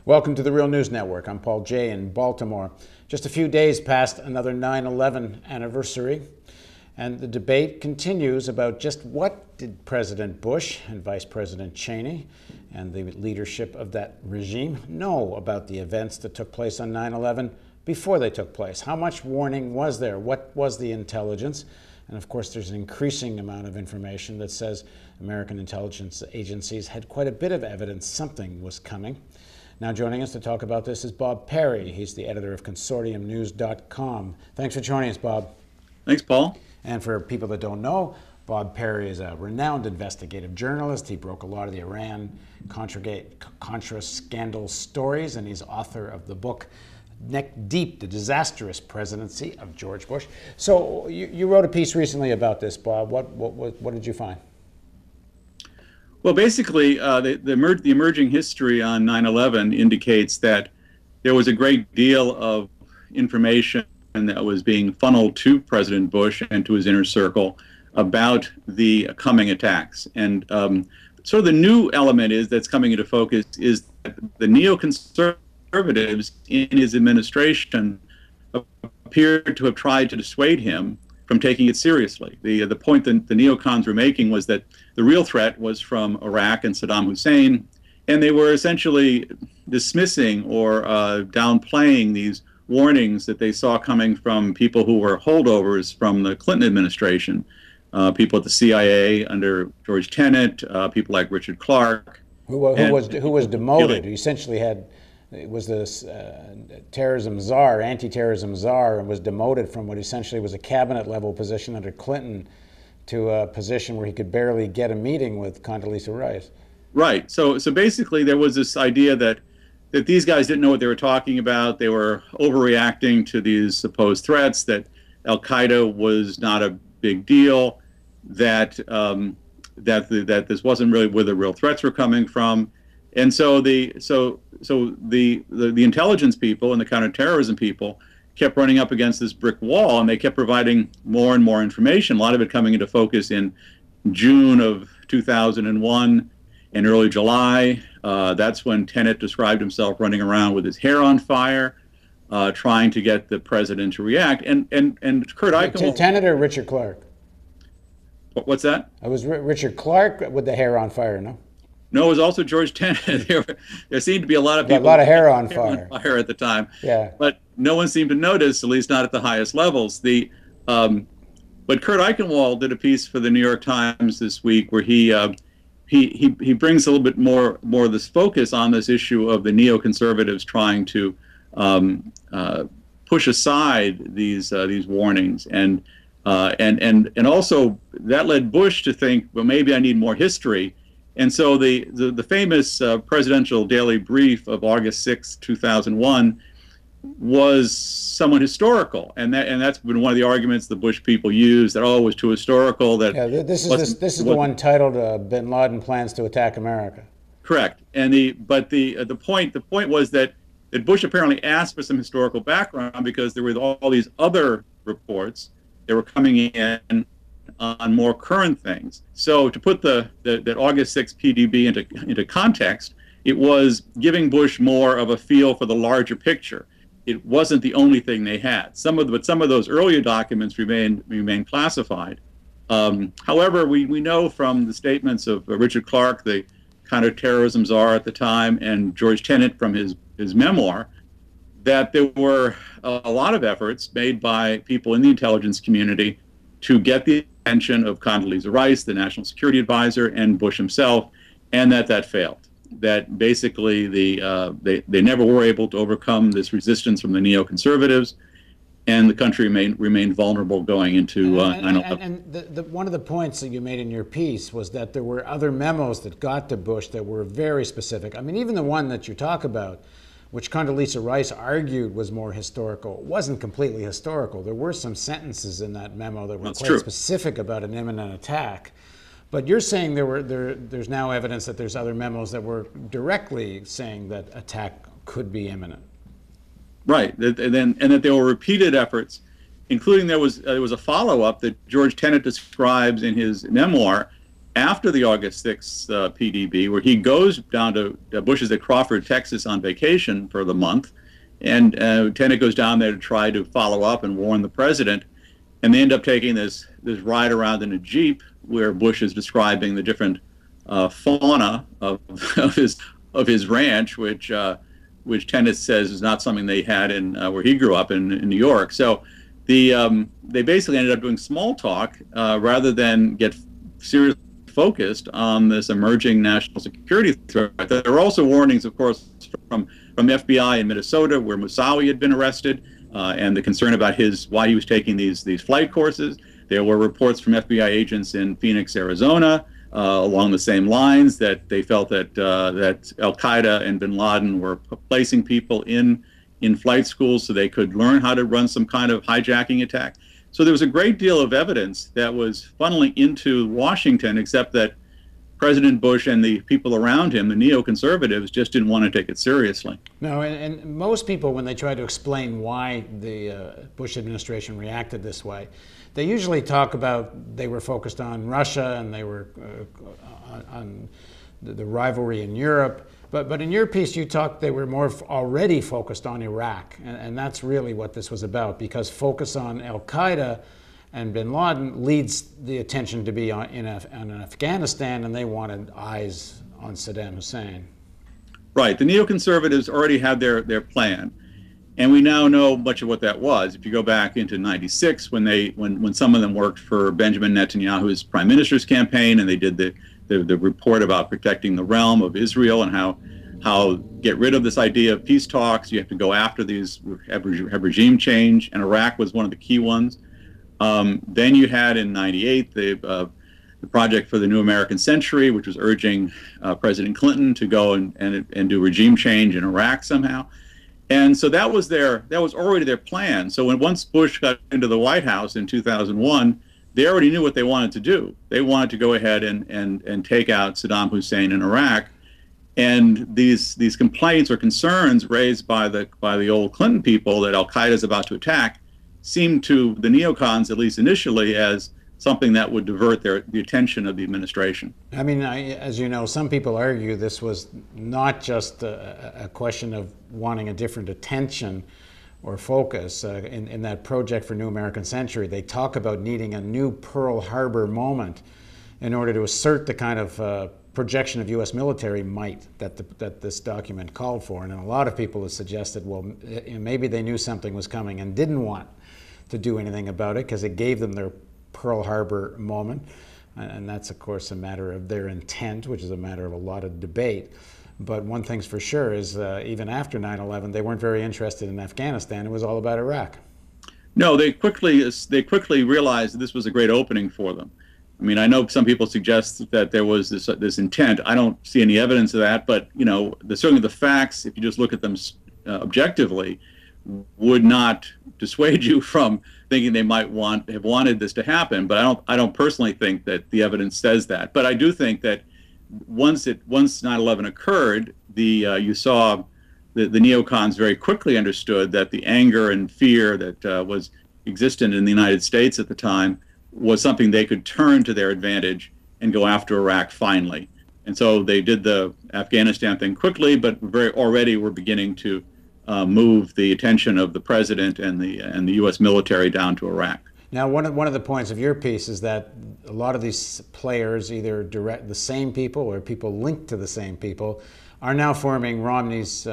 Welcome to the Real News Network. I'm Paul Jay in Baltimore. Just a few days past another 9/11 anniversary, and the debate continues about just what did President Bush and Vice President Cheney and the leadership of that regime know about the events that took place on 9/11 before they took place. How much warning was there? What was the intelligence? And of course, there's an increasing amount of information that says American intelligence agencies had quite a bit of evidence something was coming. Now joining us to talk about this is Bob Perry. He's the editor of consortiumnews.com. Thanks for joining us, Bob. Thanks, Paul. And for people that don't know, Bob Perry is a renowned investigative journalist. He broke a lot of the Iran-Contra scandal stories, and he's author of the book Neck Deep, the Disastrous Presidency of George Bush. So you wrote a piece recently about this, Bob. What did you find? Well, basically, the emerging history on 9/11 indicates that there was a great deal of information that was being funneled to President Bush and to his inner circle about the coming attacks. And sort of the new element that's coming into focus is that the neoconservatives in his administration appeared to have tried to dissuade him from taking it seriously. The point that the neocons were making was that the real threat was from Iraq and Saddam Hussein, and they were essentially dismissing or downplaying these warnings that they saw coming from people who were holdovers from the Clinton administration, people at the CIA under George Tenet, people like Richard Clarke. Who was demoted, who essentially was this terrorism czar, anti-terrorism czar, and was demoted from what essentially was a cabinet level position under Clinton to a position where he could barely get a meeting with Condoleezza Rice. Right. So basically there was this idea that these guys didn't know what they were talking about. They were overreacting to these supposed threats, that al-Qaeda was not a big deal, that this wasn't really where the real threats were coming from. And so the intelligence people and the counterterrorism people kept running up against this brick wall, and they kept providing more and more information, a lot of it coming into focus in June of 2001 and early July. That's when Tenet described himself running around with his hair on fire, trying to get the president to react. And Kurt Eichenwald... Tenet or Richard Clarke? What's that? It was Richard Clarke with the hair on fire, no? No, it was also George Tenet. There seemed to be a lot of people... A lot of hair on fire. At the time. Yeah. But no one seemed to notice, at least not at the highest levels. But Kurt Eichenwald did a piece for the New York Times this week where he brings a little bit more of this focus on this issue of the neoconservatives trying to push aside these warnings, and also that led Bush to think, well, maybe I need more history. And so the famous presidential daily brief of August 6, 2001 was somewhat historical, and that's been one of the arguments the Bush people use, that it was too historical. That this is the one titled "Bin Laden Plans to Attack America." Correct. And the point was that Bush apparently asked for some historical background because there were all these other reports that were coming in on more current things. So to put that August 6 PDB into context, it was giving Bush more of a feel for the larger picture. It wasn't the only thing they had. Some of those earlier documents remain classified. However, we know from the statements of Richard Clarke, the counterterrorism czar at the time, and George Tenet from his memoir, that there were a lot of efforts made by people in the intelligence community to get the attention of Condoleezza Rice, the national security advisor, and Bush himself, and that failed. That basically they never were able to overcome this resistance from the neoconservatives, and the country remained vulnerable going into 9/11. And one of the points that you made in your piece was that there were other memos that got to Bush that were very specific. I mean, even the one that you talk about, which Condoleezza Rice argued was more historical, wasn't completely historical. There were some sentences in that memo that were quite specific about an imminent attack. But you're saying there's now evidence that there's other memos that were directly saying that attack could be imminent. Right, and that there were repeated efforts, including there was a follow-up that George Tenet describes in his memoir after the August 6th PDB, where he goes down to Bush's at Crawford, Texas on vacation for the month. And Lieutenant goes down there to try to follow up and warn the president. And they end up taking this ride around in a Jeep where Bush is describing the different fauna of his ranch, which Tenet says is not something they had in where he grew up in New York. So they basically ended up doing small talk rather than get seriously focused on this emerging national security threat. There are also warnings, of course, from the FBI in Minnesota, where Moussaoui had been arrested, and the concern about why he was taking these flight courses. There were reports from FBI agents in Phoenix, Arizona, along the same lines, that they felt that al-Qaeda and bin Laden were placing people in flight schools so they could learn how to run some kind of hijacking attack. So there was a great deal of evidence that was funneling into Washington, except that President Bush and the people around him, the neoconservatives, just didn't want to take it seriously. No, and most people, when they try to explain why the Bush administration reacted this way, they usually talk about they were focused on Russia and they were on the rivalry in Europe. But in your piece, you talked they were more already focused on Iraq, and that's really what this was about, because focus on al-Qaeda and bin Laden leads the attention to be on Afghanistan, and they wanted eyes on Saddam Hussein. Right. The neoconservatives already had their plan, and we now know much of what that was. If you go back into -- when some of them worked for Benjamin Netanyahu's prime minister's campaign, and they did the report about protecting the realm of Israel and how get rid of this idea of peace talks. You have to go after these, have regime change, and Iraq was one of the key ones. Then you had in '98 the Project for the New American Century, which was urging President Clinton to go and do regime change in Iraq somehow. And so that was already their plan. So once Bush got into the White House in 2001, they already knew what they wanted to do. They wanted to go ahead and take out Saddam Hussein in Iraq. And these complaints or concerns raised by the old Clinton people that al-Qaeda is about to attack seemed to the neocons, at least initially, as something that would divert the attention of the administration. I mean, as you know, some people argue this was not just a question of wanting a different attention or focus. In that Project for New American Century, they talk about needing a new Pearl Harbor moment in order to assert the kind of projection of U.S. military might that this document called for. And a lot of people have suggested, well, maybe they knew something was coming and didn't want to do anything about it because it gave them their Pearl Harbor moment. And that's, of course, a matter of their intent, which is a matter of a lot of debate. But one thing's for sure is even after 9/11, they weren't very interested in Afghanistan. It was all about Iraq. No, they quickly realized that this was a great opening for them. I mean, I know some people suggest that there was this intent. I don't see any evidence of that, but certainly the facts, if you just look at them objectively, would not dissuade you from thinking they might have wanted this to happen. But I don't personally think that the evidence says that. But I do think that once 9/11 occurred, you saw the neocons very quickly understood that the anger and fear that was existent in the United States at the time was something they could turn to their advantage and go after Iraq finally. And so they did the Afghanistan thing quickly, but already were beginning to move the attention of the president and the U.S. military down to Iraq. Now, one of the points of your piece is that a lot of these players, either the same people or people linked to the same people, are now forming Romney's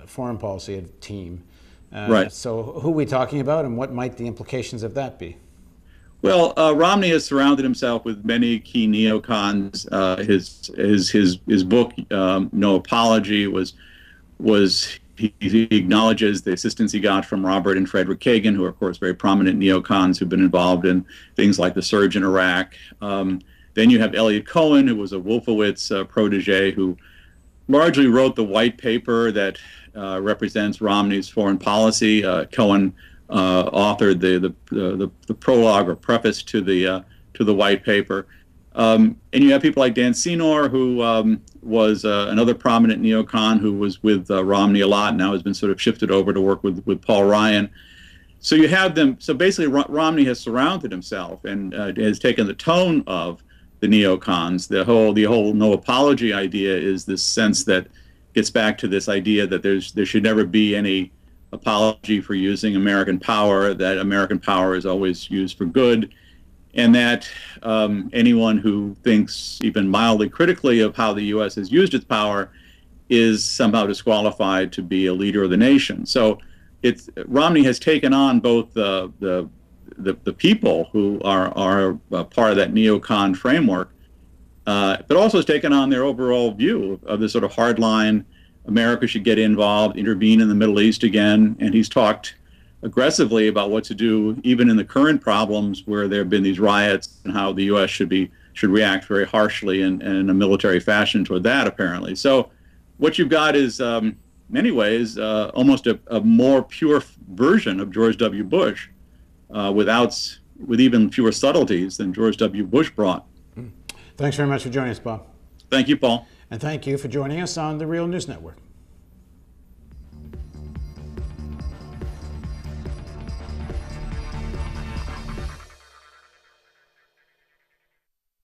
foreign policy team. Right. So who are we talking about, and what might the implications of that be? Well, Romney has surrounded himself with many key neocons. His book, No Apology, he acknowledges the assistance he got from Robert and Frederick Kagan, who are, of course, very prominent neocons who've been involved in things like the surge in Iraq. Then you have Elliot Cohen, who was a Wolfowitz protege, who largely wrote the white paper that represents Romney's foreign policy. Cohen authored the prologue or preface to the white paper. And you have people like Dan Senor, who was another prominent neocon who was with Romney a lot, now has been sort of shifted over to work with Paul Ryan. So you have them. So basically, Romney has surrounded himself and has taken the tone of the neocons. The whole no apology idea is this sense that gets back to this idea that there should never be any apology for using American power, that American power is always used for good, and that anyone who thinks even mildly critically of how the U.S. has used its power is somehow disqualified to be a leader of the nation. So Romney has taken on both the people who are part of that neocon framework, but also has taken on their overall view of this sort of hardline, America should get involved, intervene in the Middle East again, and he's talked aggressively about what to do, even in the current problems where there have been these riots, and how the U.S. should react very harshly and in a military fashion toward that, apparently. So what you've got is, in many ways, almost a more pure version of George W. Bush, with even fewer subtleties than George W. Bush brought. Thanks very much for joining us, Bob. Thank you, Paul. And thank you for joining us on the Real News Network.